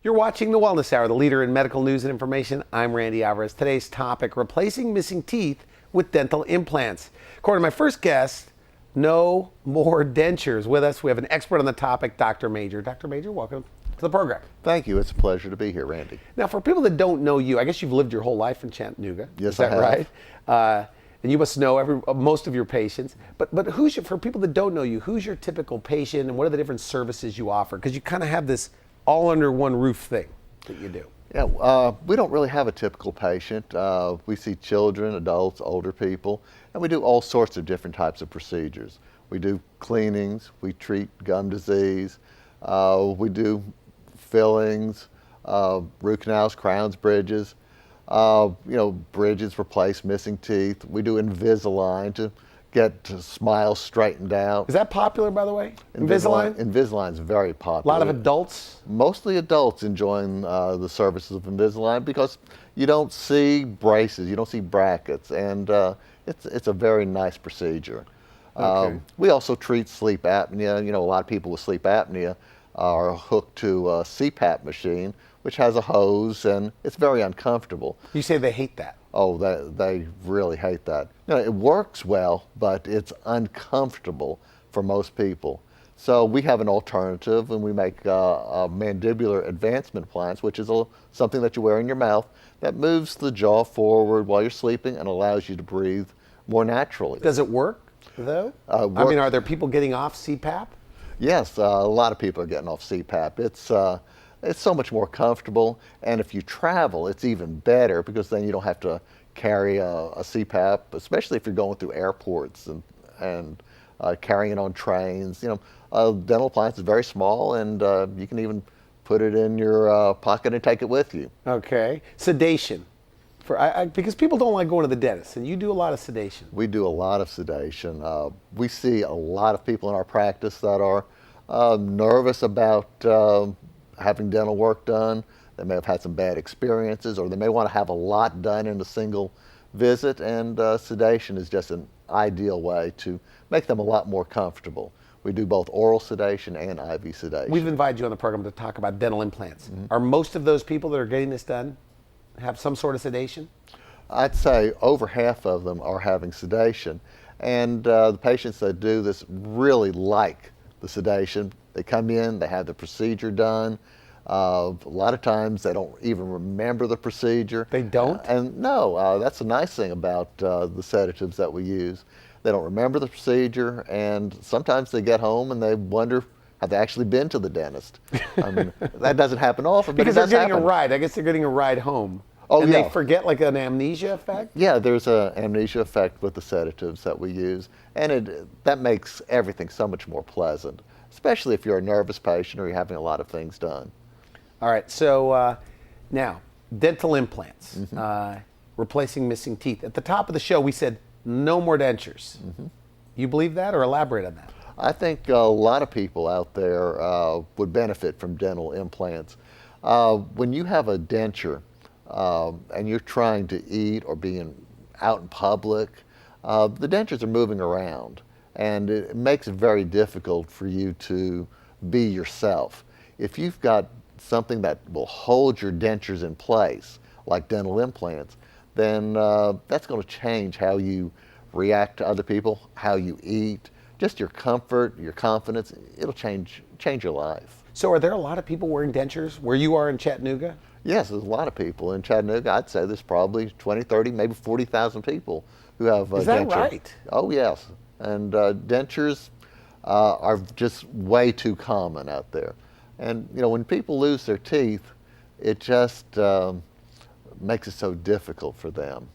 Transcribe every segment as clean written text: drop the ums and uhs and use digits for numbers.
You're watching The Wellness Hour, the leader in medical news and information. I'm Randy Alvarez. Today's topic, replacing missing teeth with dental implants. According to my first guest, no more dentures. With us, we have an expert on the topic, Dr. Major. Dr. Major, welcome to the program. Thank you. It's a pleasure to be here, Randy. Now, for people that don't know you, I guess you've lived your whole life in Chattanooga. Yes, Is that I have. right? And you must know most of your patients. But for people that don't know you, who's your typical patient and what are the different services you offer? Because you kind of have this all under one roof thing that you do. Yeah, we don't really have a typical patient. We see children, adults, older people, and we do all sorts of different types of procedures. We do cleanings, we treat gum disease, we do fillings, root canals, crowns, bridges. Bridges replace missing teeth. We do Invisalign to get smiles straightened out. Is that popular, by the way? Invisalign? Invisalign is very popular. A lot of adults? Mostly adults enjoying the services of Invisalign because you don't see braces, you don't see brackets, and it's a very nice procedure. Okay. We also treat sleep apnea. A lot of people with sleep apnea are hooked to a CPAP machine, which has a hose, and it's very uncomfortable. You say they hate that. Oh, they really hate that. It works well, but it's uncomfortable for most people. So we have an alternative, and we make a mandibular advancement appliance, which is something that you wear in your mouth that moves the jaw forward while you're sleeping and allows you to breathe more naturally. Does it work, though? Are there people getting off CPAP? Yes, a lot of people are getting off CPAP. It's so much more comfortable, and if you travel, it's even better because then you don't have to carry a CPAP, especially if you're going through airports and carrying it on trains. A dental appliance is very small, and you can even put it in your pocket and take it with you. Okay. Sedation. Because people don't like going to the dentist, and you do a lot of sedation. We do a lot of sedation. We see a lot of people in our practice that are nervous about having dental work done. They may have had some bad experiences, or they may want to have a lot done in a single visit, and sedation is just an ideal way to make them a lot more comfortable. We do both oral sedation and IV sedation. We've invited you on the program to talk about dental implants. Mm-hmm. Are most of those people that are getting this done have some sort of sedation? I'd say over half of them are having sedation, and the patients that do this really like the sedation. They come in, they have the procedure done. A lot of times they don't even remember the procedure. They don't? No, that's the nice thing about the sedatives that we use. They don't remember the procedure, and sometimes they get home and they wonder, have they actually been to the dentist? That doesn't happen often, because but it does they're getting happen. a ride. I guess they're getting a ride home. Oh, and yeah. they forget, like an amnesia effect? Yeah, there's an amnesia effect with the sedatives that we use, and that makes everything so much more pleasant, especially if you're a nervous patient or you're having a lot of things done. All right, so now, dental implants, Mm-hmm. replacing missing teeth. At the top of the show, we said no more dentures. Mm-hmm. You believe that, or elaborate on that? I think a lot of people out there would benefit from dental implants. When you have a denture and you're trying to eat or out in public, the dentures are moving around, and it makes it very difficult for you to be yourself. If you've got something that will hold your dentures in place, like dental implants, then that's going to change how you react to other people, how you eat, just your comfort, your confidence. It'll change your life. So are there a lot of people wearing dentures where you are in Chattanooga? Yes, there's a lot of people in Chattanooga. I'd say there's probably 20, 30, maybe 40,000 people who have Is that denture. right? Oh, yes. And dentures are just way too common out there. And, when people lose their teeth, it just makes it so difficult for them.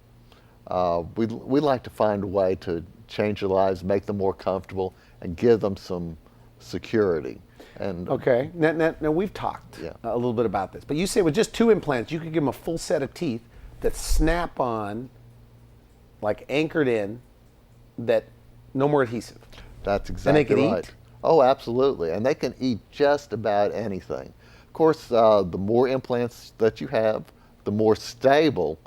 We like to find a way to change their lives, make them more comfortable, and give them some security. And okay. Now we've talked a little bit about this, but you say with just 2 implants, you could give them a full set of teeth that snap on, like anchored in, that no more adhesive. That's exactly right. And they can eat? Oh, absolutely. And they can eat just about anything. Of course, the more implants that you have, the more stable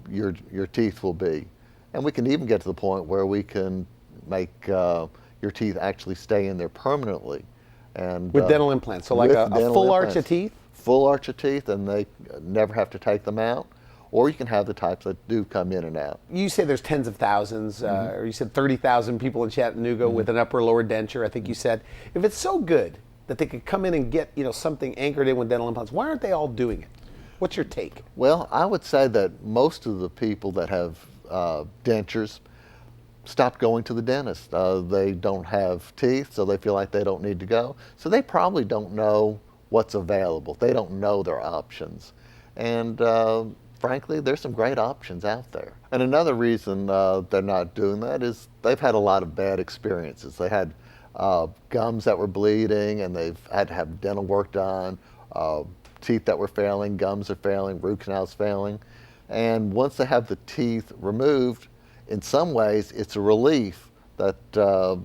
your teeth will be. And we can even get to the point where we can make your teeth actually stay in there permanently. And with dental implants, so like a full arch of teeth? full arch of teeth and they never have to take them out, or you can have the types that do come in and out. You say there's tens of thousands, or you said 30,000 people in Chattanooga with an upper lower denture, I think you said. If it's so good that they could come in and get something anchored in with dental implants, why aren't they all doing it? What's your take? Well, I would say that most of the people that have dentures stopped going to the dentist. They don't have teeth, so they feel like they don't need to go. So they probably don't know what's available. They don't know their options. And frankly, there's some great options out there. And another reason they're not doing that is they've had a lot of bad experiences. They had gums that were bleeding and they've had to have dental work done, teeth that were failing, gums are failing, root canals failing. And once they have the teeth removed, in some ways it's a relief that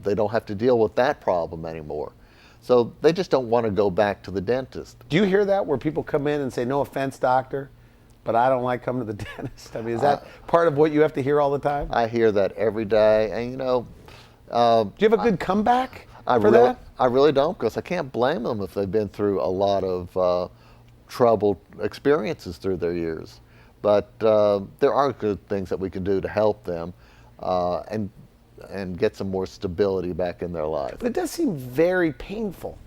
they don't have to deal with that problem anymore. So they just don't want to go back to the dentist. Do you hear that where people come in and say, no offense, doctor, but I don't like coming to the dentist? I mean, is that part of what you have to hear all the time? I hear that every day. And do you have a good comeback for that? I really don't, because I can't blame them if they've been through a lot of troubled experiences through their years. But there are good things that we can do to help them and get some more stability back in their life. But it does seem very painful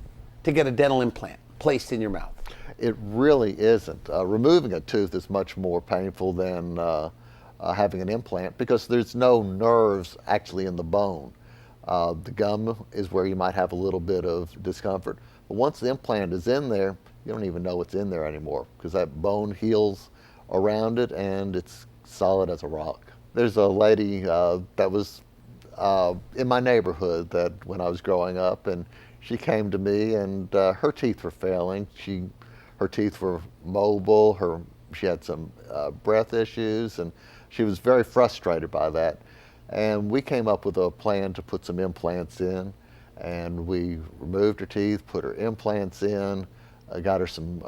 to get a dental implant placed in your mouth. It really isn't. Removing a tooth is much more painful than having an implant, because there's no nerves actually in the bone. The gum is where you might have a little bit of discomfort. But once the implant is in there, you don't even know what's in there anymore, because that bone heals around it and it's solid as a rock. There's a lady that was in my neighborhood that when I was growing up, and she came to me and her teeth were failing. Her teeth were mobile, she had some breath issues, and she was very frustrated by that. And we came up with a plan to put some implants in, and we removed her teeth, put her implants in, got her some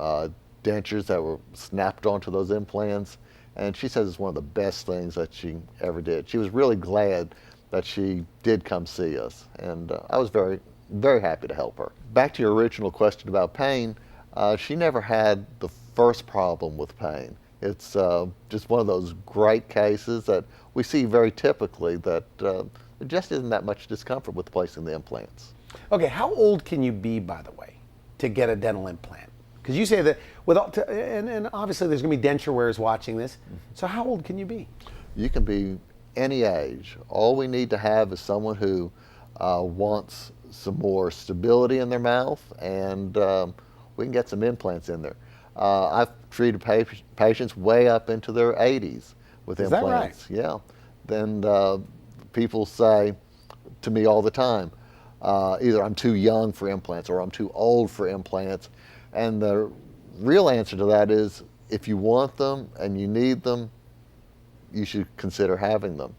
dentures that were snapped onto those implants, and she says it's one of the best things that she ever did. She was really glad that she did come see us, and I was very, very happy to help her. Back to your original question about pain, she never had the first problem with pain. It's just one of those great cases that we see very typically, that there just isn't that much discomfort with placing the implants. Okay, how old can you be, by the way, to get a dental implant? Because you say that, and obviously there's going to be denture wearers watching this, so how old can you be? You can be any age. All we need to have is someone who wants some more stability in their mouth, and we can get some implants in there. I've treated patients way up into their 80s with implants. Is that right? Yeah. Then people say to me all the time, either I'm too young for implants or I'm too old for implants. And the real answer to that is, if you want them and you need them, you should consider having them.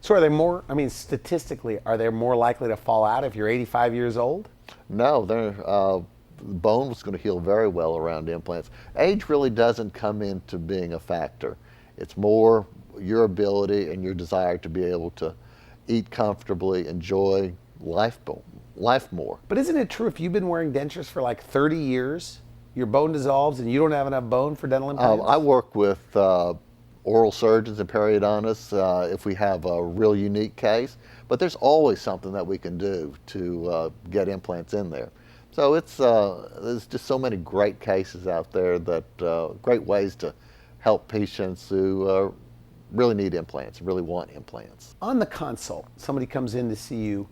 So are they more, statistically, are they more likely to fall out if you're 85 years old? No, the bone was going to heal very well around implants. Age really doesn't come into being a factor. It's more your ability and your desire to be able to eat comfortably, enjoy life more. But isn't it true if you've been wearing dentures for like 30 years, your bone dissolves and you don't have enough bone for dental implants? I work with oral surgeons and periodontists if we have a real unique case, but there's always something that we can do to get implants in there. So there's just so many great cases out there, that great ways to help patients who really need implants, really want implants. On the consult, somebody comes in to see you.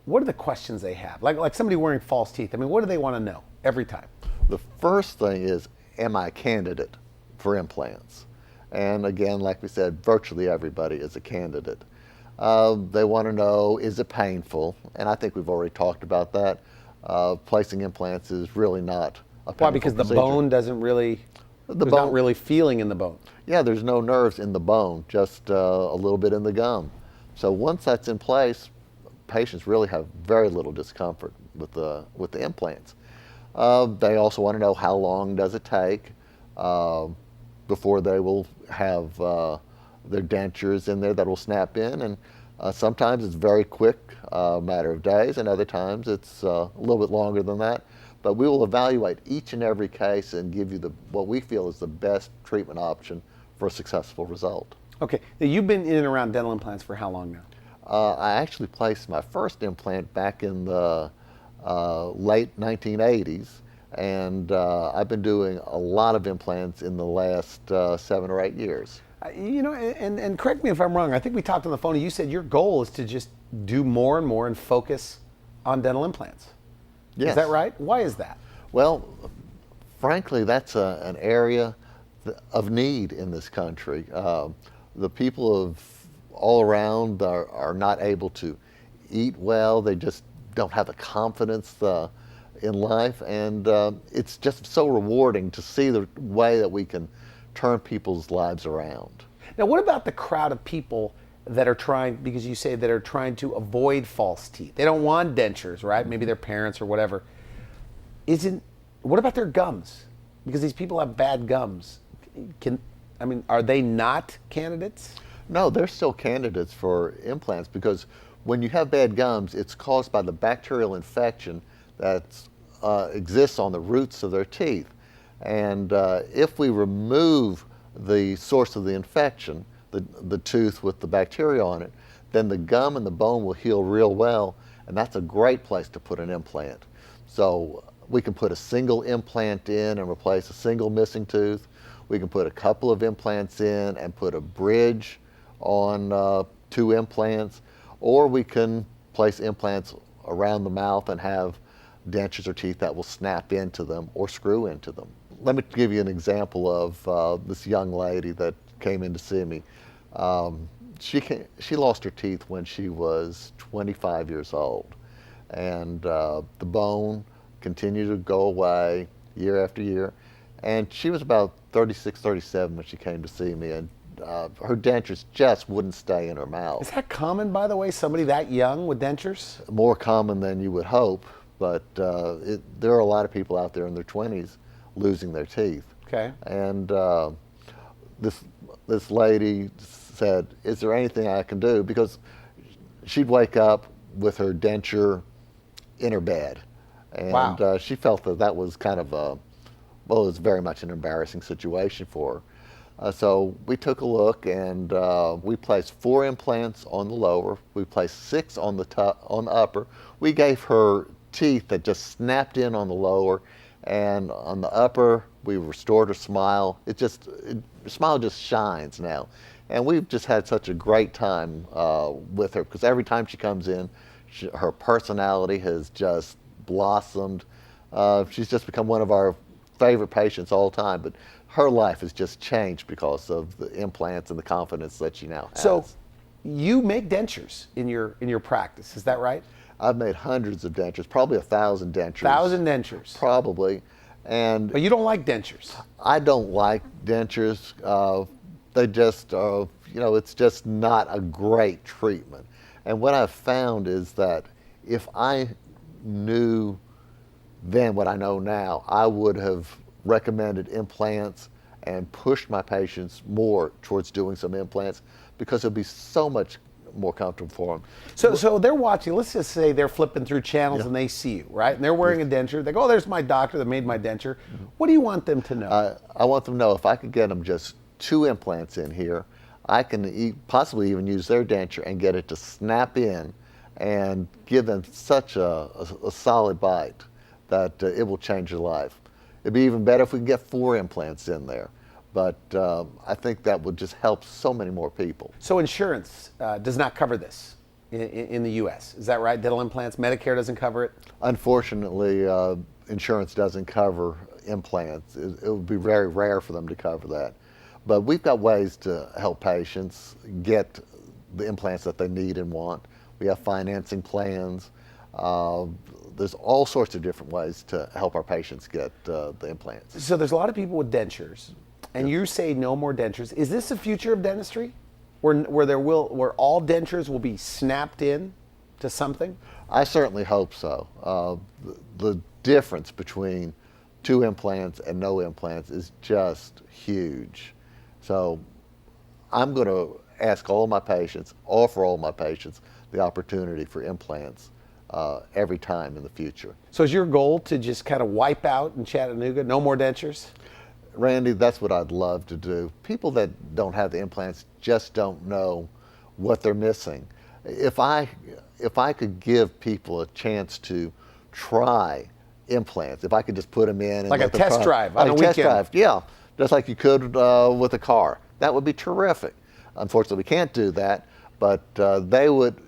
What are the questions they have? Like somebody wearing false teeth. What do they want to know every time? The first thing is, am I a candidate for implants? And again, like we said, virtually everybody is a candidate. They want to know, is it painful? And I think we've already talked about that. Placing implants is really not a painful Why? Because the procedure. bone doesn't really, there's not really feeling in the bone. Yeah, there's no nerves in the bone, just a little bit in the gum. So once that's in place, patients really have very little discomfort with the implants. They also want to know, how long does it take before they will have their dentures in there that will snap in, and sometimes it's very quick, matter of days, and other times it's a little bit longer than that. but we will evaluate each and every case and give you what we feel is the best treatment option for a successful result. Okay, now you've been in and around dental implants for how long now? I actually placed my first implant back in the late 1980s, and I've been doing a lot of implants in the last 7 or 8 years. You know, and correct me if I'm wrong, I think we talked on the phone and you said your goal is to just do more and more and focus on dental implants. Yes. Is that right? Why is that? Well, frankly, that's an area of need in this country. The people all around are not able to eat well. They just don't have the confidence in life, and it's just so rewarding to see the way that we can turn people's lives around. Now, what about the crowd of people that are trying, because you say that are trying to avoid false teeth? They don't want dentures, right? Maybe their parents or whatever. What about their gums? Because these people have bad gums. Are they not candidates? No, they're still candidates for implants, because when you have bad gums, it's caused by the bacterial infection that exists on the roots of their teeth. And if we remove the source of the infection, the tooth with the bacteria on it, then the gum and the bone will heal real well, and that's a great place to put an implant. So we can put a single implant in and replace a single missing tooth. We can put a couple of implants in and put a bridge on 2 implants, or we can place implants around the mouth and have dentures or teeth that will snap into them or screw into them. Let me give you an example of this young lady that came in to see me. She lost her teeth when she was 25 years old, and the bone continued to go away year after year, and she was about 36, 37 when she came to see me, and her dentures just wouldn't stay in her mouth. Is that common, by the way, somebody that young with dentures? More common than you would hope, but there are a lot of people out there in their 20s losing their teeth. Okay. And this lady said, "Is there anything I can do?" Because she'd wake up with her denture in her bed, and wow. She felt that was kind of it was very much an embarrassing situation for her. So we took a look, and we placed 4 implants on the lower. We placed 6 on the upper. We gave her teeth that just snapped in on the lower, and on the upper we restored her smile. Her smile just shines now, and we've just had such a great time with her, because every time she comes in, her personality has just blossomed. She's just become one of our favorite patients all the time, but her life has just changed because of the implants and the confidence that she now has. So you make dentures in your practice, is that right? I've made hundreds of dentures, probably 1,000 dentures. 1,000 dentures? Probably. And but you don't like dentures? I don't like dentures. They just, it's just not a great treatment. And what I've found is that if I knew then what I know now, I would have recommended implants and pushed my patients more towards doing some implants, because it'll be so much more comfortable for them. So they're watching, let's just say they're flipping through channels and they see you, right? And they're wearing a denture. They go, "Oh, there's my doctor that made my denture." What do you want them to know? I want them to know if I could get them just 2 implants in here, I can possibly even use their denture and get it to snap in and give them such a solid bite that it will change their life. It'd be even better if we could get 4 implants in there. But I think that would just help so many more people. So insurance does not cover this in the U.S., is that right? Dental implants, Medicare doesn't cover it? Unfortunately, insurance doesn't cover implants. It would be very rare for them to cover that. But we've got ways to help patients get the implants that they need and want. We have financing plans. There's all sorts of different ways to help our patients get the implants. So there's a lot of people with dentures, and you say no more dentures. Is this the future of dentistry, where all dentures will be snapped in to something? I certainly hope so. The difference between 2 implants and no implants is just huge. So I'm going to ask all my patients, offer all my patients the opportunity for implants every time in the future. So is your goal to just kind of wipe out in Chattanooga, no more dentures? Randy, that's what I'd love to do. People that don't have the implants just don't know what they're missing. If I could give people a chance to try implants, if I could just put them in and like a let them test try, drive on like a test weekend. drive, yeah, just like you could with a car, that would be terrific. Unfortunately, we can't do that, but they would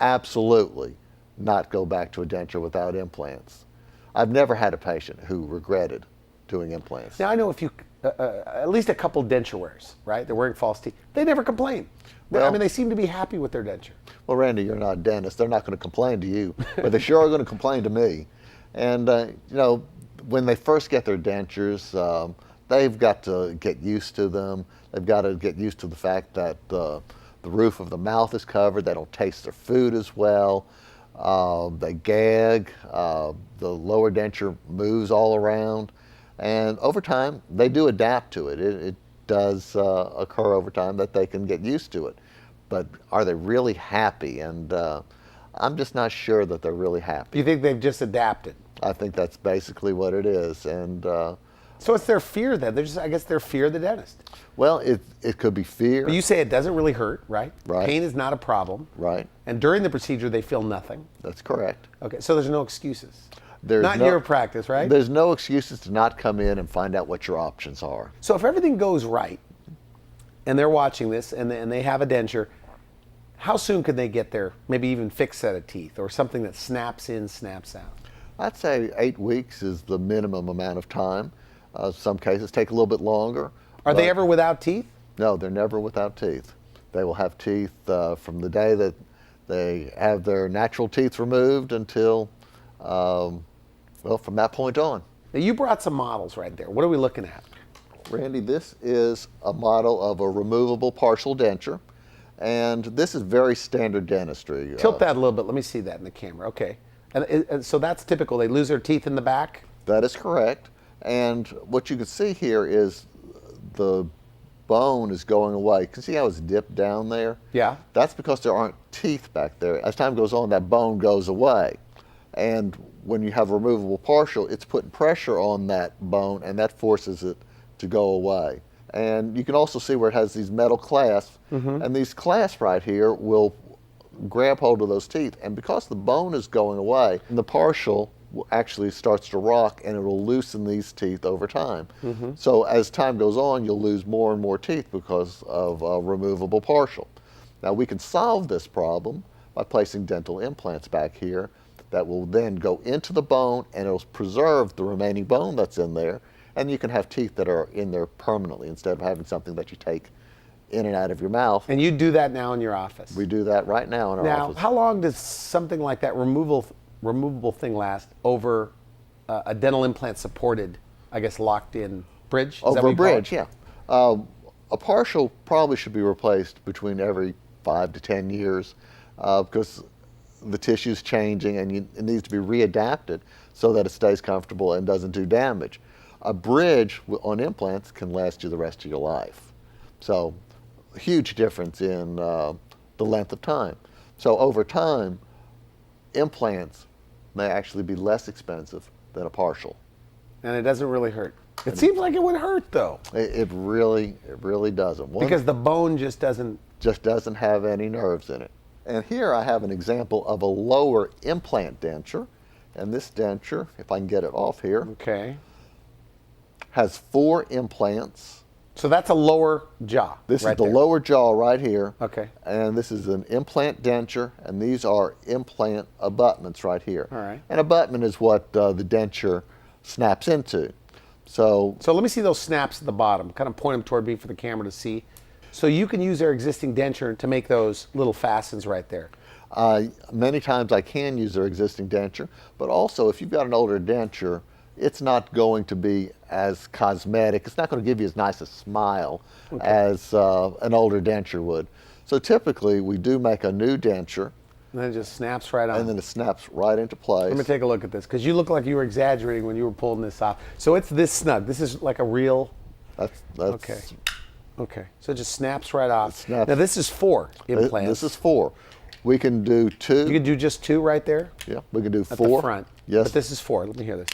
absolutely not go back to a denture without implants. I've never had a patient who regretted doing implants. Now I know if you, at least a couple denture wearers, right? They're wearing false teeth. They never complain. Well, I mean, they seem to be happy with their denture. Well, Randy, you're not a dentist. They're not going to complain to you, but they sure are going to complain to me. And you know, when they first get their dentures, they've got to get used to them. They've got to get used to the fact that the roof of the mouth is covered. They don't taste their food as well. They gag. The lower denture moves all around. And over time, they do adapt to it. It does occur over time that they can get used to it. But are they really happy? And I'm just not sure that they're really happy. You think they've just adapted? I think that's basically what it is. And so it's their fear then. They're just, I guess, their fear of the dentist. well, it could be fear. But you say it doesn't really hurt, right? Right. Pain is not a problem. Right. And during the procedure, they feel nothing. That's correct. Okay, so there's no excuses. There's Not in your practice, right? There's no excuses to not come in and find out what your options are. So if everything goes right, and they're watching this, and they have a denture, how soon could they get their maybe even fixed set of teeth, or something that snaps in, snaps out? I'd say 8 weeks is the minimum amount of time. Some cases take a little bit longer. Are they but ever without teeth? No, they're never without teeth. They will have teeth from the day that they have their natural teeth removed until, well, from that point on. Now you brought some models right there. What are we looking at? Randy, this is a model of a removable partial denture, and this is very standard dentistry. Tilt that a little bit. Let me see that in the camera. Okay. And so that's typical. They lose their teeth in the back? That is correct. And what you can see here is the bone is going away. You can see how it's dipped down there? Yeah. That's because there aren't teeth back there. As time goes on, that bone goes away. And when you have removable partial, it's putting pressure on that bone, and that forces it to go away. And you can also see where it has these metal clasps, and these clasps right here will grab hold of those teeth. And because the bone is going away, the partial actually starts to rock, and it will loosen these teeth over time. So as time goes on, you'll lose more and more teeth because of removable partial. Now we can solve this problem by placing dental implants back here that will then go into the bone, and it'll preserve the remaining bone that's in there, and you can have teeth that are in there permanently instead of having something that you take in and out of your mouth. And you do that now in your office? We do that right now in our office. Now, how long does something like that removable thing last over a dental implant supported, I guess, locked in bridge? Is that Over what a you call it? bridge, yeah. A partial probably should be replaced between every 5 to 10 years because the tissue's changing, and it needs to be readapted so that it stays comfortable and doesn't do damage. A bridge on implants can last you the rest of your life. So, a huge difference in the length of time. So over time, implants may actually be less expensive than a partial. And it doesn't really hurt. It seems like it would hurt, though. It really doesn't. Because the bone just doesn't... Just doesn't have any nerves in it. And here I have an example of a lower implant denture. And this denture, if I can get it off here, Okay. has 4 implants. So that's a lower jaw. This right is the there. lower jaw right here. Okay. And this is an implant denture, and these are implant abutments right here. All right. An abutment is what the denture snaps into. So So let me see those snaps at the bottom. Kind of point them toward me for the camera to see. So you can use their existing denture to make those little fastens right there. many times I can use their existing denture, but also if you've got an older denture, it's not going to be as cosmetic. It's not going to give you as nice a smile as an older denture would. So typically we do make a new denture. And then it just snaps right on. And then it snaps right into place. Let me take a look at this, because you look like you were exaggerating when you were pulling this off. So it's this snug. This is like a real... That's Okay. Okay. So it just snaps right off. Snaps. Now this is 4 implants. This is 4. We can do two. You can do just 2 right there Yeah, we can do at 4. the front. Yes. But this is 4. Let me hear this.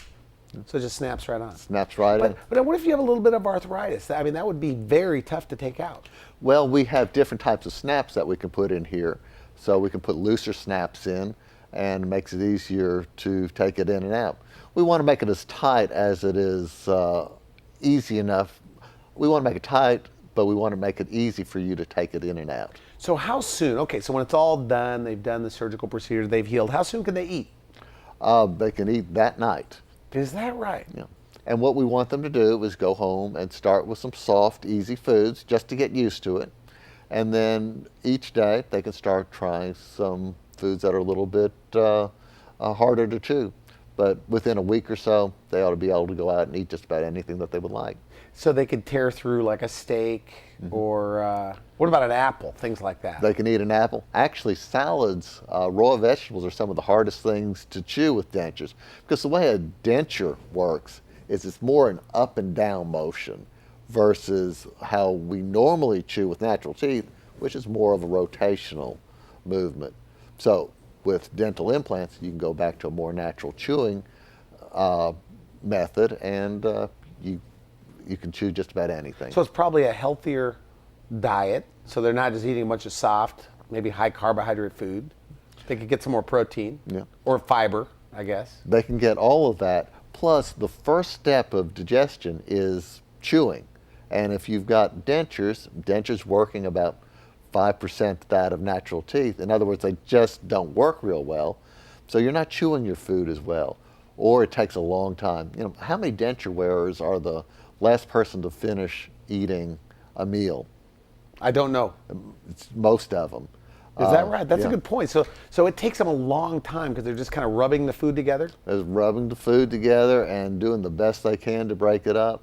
So it just snaps right on. Snaps right in. But what if you have a little bit of arthritis? I mean, that would be very tough to take out. Well, we have different types of snaps that we can put in here. So we can put looser snaps in, and it makes it easier to take it in and out. We want to make it as tight as it is easy enough. We want to make it tight, but we want to make it easy for you to take it in and out. So how soon? Okay, so when it's all done, they've done the surgical procedure, they've healed. How soon can they eat? They can eat that night. Is that right? Yeah. And what we want them to do is go home and start with some soft, easy foods just to get used to it. And then each day they can start trying some foods that are a little bit harder to chew. But within a week or so, they ought to be able to go out and eat just about anything that they would like. So they could tear through like a steak or what about an apple, things like that? They can eat an apple. Actually, salads, raw vegetables are some of the hardest things to chew with dentures, because the way a denture works is it's more an up and down motion versus how we normally chew with natural teeth, which is more of a rotational movement. So with dental implants, you can go back to a more natural chewing method, and you can chew just about anything. So it's probably a healthier diet. So they're not just eating a bunch of soft, maybe high carbohydrate food. They could get some more protein or fiber, I guess. They can get all of that. Plus, the first step of digestion is chewing. And if you've got dentures working about 5% that of natural teeth. In other words, they just don't work real well. So you're not chewing your food as well. Or it takes a long time. You know, how many denture wearers are the last person to finish eating a meal? I don't know. It's most of them. Is that right? That's yeah. a good point. So it takes them a long time because they're just kind of rubbing the food together? They're rubbing the food together and doing the best they can to break it up.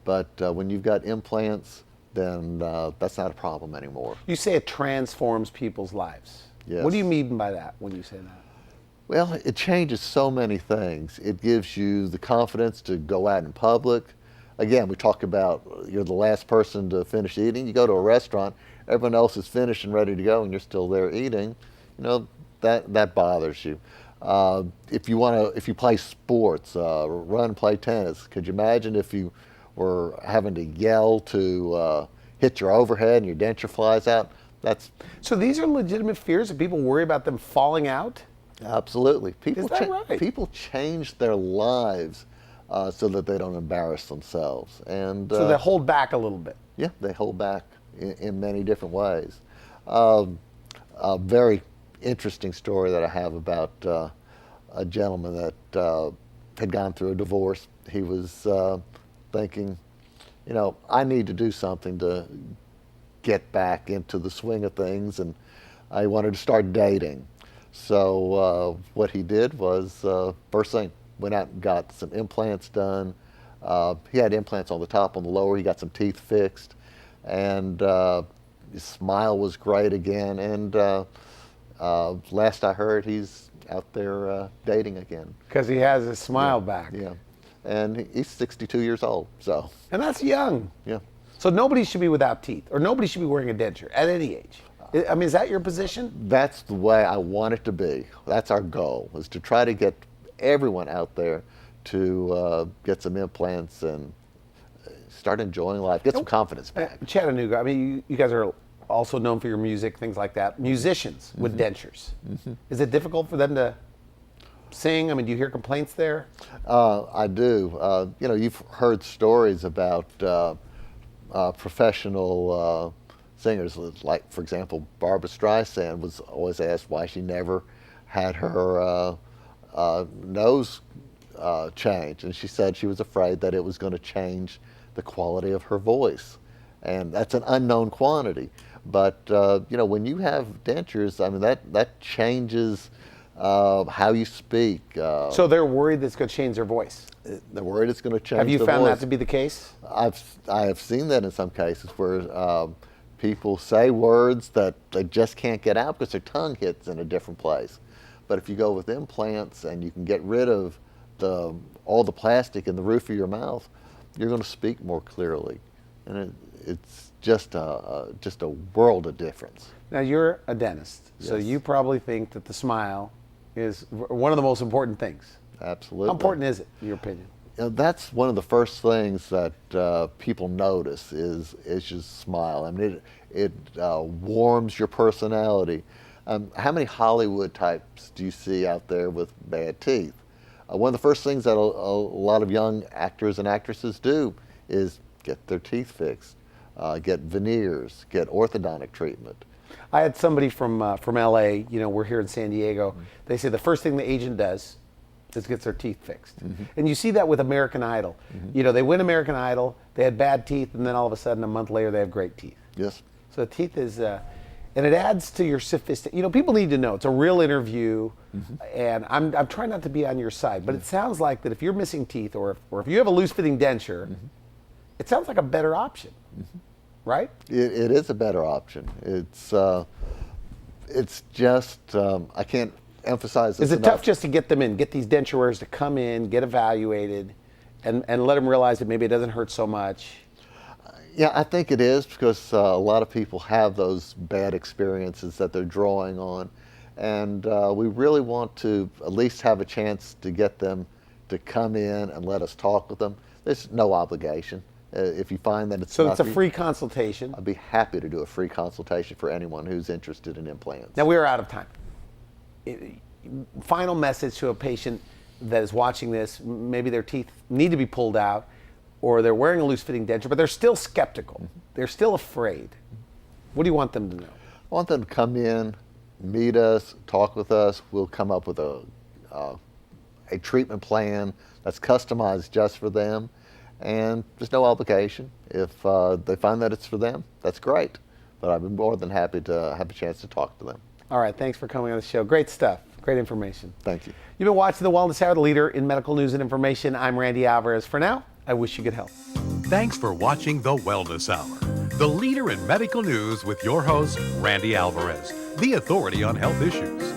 But when you've got implants, then that's not a problem anymore. You say it transforms people's lives. Yes. What do you mean by that when you say that? Well, it changes so many things. It gives you the confidence to go out in public. Again, we talk about you're the last person to finish eating. You go to a restaurant, everyone else is finished and ready to go, and you're still there eating. You know, that bothers you. If you play sports, run, play tennis, could you imagine if you were having to yell to hit your overhead and your denture flies out? So these are legitimate fears that people worry about them falling out? Absolutely. People Is that right? People change their lives so that they don't embarrass themselves. And So they hold back a little bit. yeah, they hold back in many different ways. A very interesting story that I have about a gentleman that had gone through a divorce. He was thinking, you know, I need to do something to get back into the swing of things, and I wanted to start dating. So what he did was, first thing, went out and got some implants done. He had implants on the top, on the lower. He got some teeth fixed, and his smile was great again. And last I heard, he's out there dating again. Because he has his smile back. Yeah, and he's 62 years old. So And that's young. yeah. So nobody should be without teeth, or nobody should be wearing a denture at any age. I mean, is that your position? That's the way I want it to be. That's our goal, is to try to get everyone out there to get some implants and start enjoying life, get some confidence back. Chattanooga, I mean, you guys are also known for your music, things like that. Musicians with dentures. Is it difficult for them to sing? I mean, do you hear complaints there? I do. You know, you've heard stories about professional singers, like, for example, Barbra Streisand was always asked why she never had her nose changed, and she said she was afraid that it was going to change the quality of her voice, and that's an unknown quantity. But you know, when you have dentures, I mean, that changes how you speak. So they're worried that it's going to change their voice. They're worried it's going to change. Have you the found voice. that to be the case? I have seen that in some cases where people say words that they just can't get out because their tongue hits in a different place. But if you go with implants and you can get rid of all the plastic in the roof of your mouth, you're going to speak more clearly, and it's just a world of difference. Now, you're a dentist, so Yes. you probably think that the smile is one of the most important things. Absolutely. How important is it, in your opinion? You know, that's one of the first things that people notice is your smile. I mean, it warms your personality. How many Hollywood types do you see out there with bad teeth? One of the first things that a lot of young actors and actresses do is get their teeth fixed, get veneers, get orthodontic treatment. I had somebody from LA, you know, we're here in San Diego. They say the first thing the agent does is gets their teeth fixed. And you see that with American Idol. You know, they win American Idol, they had bad teeth, and then all of a sudden, a month later, they have great teeth. Yes. So the teeth is, and it adds to your sophistication. You know, people need to know it's a real interview, and I'm trying not to be on your side, but it sounds like that if you're missing teeth or if you have a loose-fitting denture, it sounds like a better option, right? It is a better option. It's just I can't emphasize this Is it enough. tough just to get them in, get these dentures to come in, get evaluated, and let them realize that maybe it doesn't hurt so much? Yeah, I think it is because a lot of people have those bad experiences that they're drawing on, and we really want to at least have a chance to get them to come in and let us talk with them. There's no obligation. If you find that it's So it's a nothing, free consultation. I'd be happy to do a free consultation for anyone who's interested in implants. Now we are out of time. Final message to a patient that is watching this, maybe their teeth need to be pulled out or they're wearing a loose-fitting denture, but they're still skeptical. They're still afraid. What do you want them to know? I want them to come in, meet us, talk with us. We'll come up with a treatment plan that's customized just for them, and there's no obligation. If they find that it's for them, that's great. But I'd be more than happy to have a chance to talk to them. All right, thanks for coming on the show. Great stuff, great information. Thank you. You've been watching The Wellness Hour, the leader in medical news and information. I'm Randy Alvarez. For now, I wish you good health. Thanks for watching The Wellness Hour, the leader in medical news with your host, Randy Alvarez, the authority on health issues.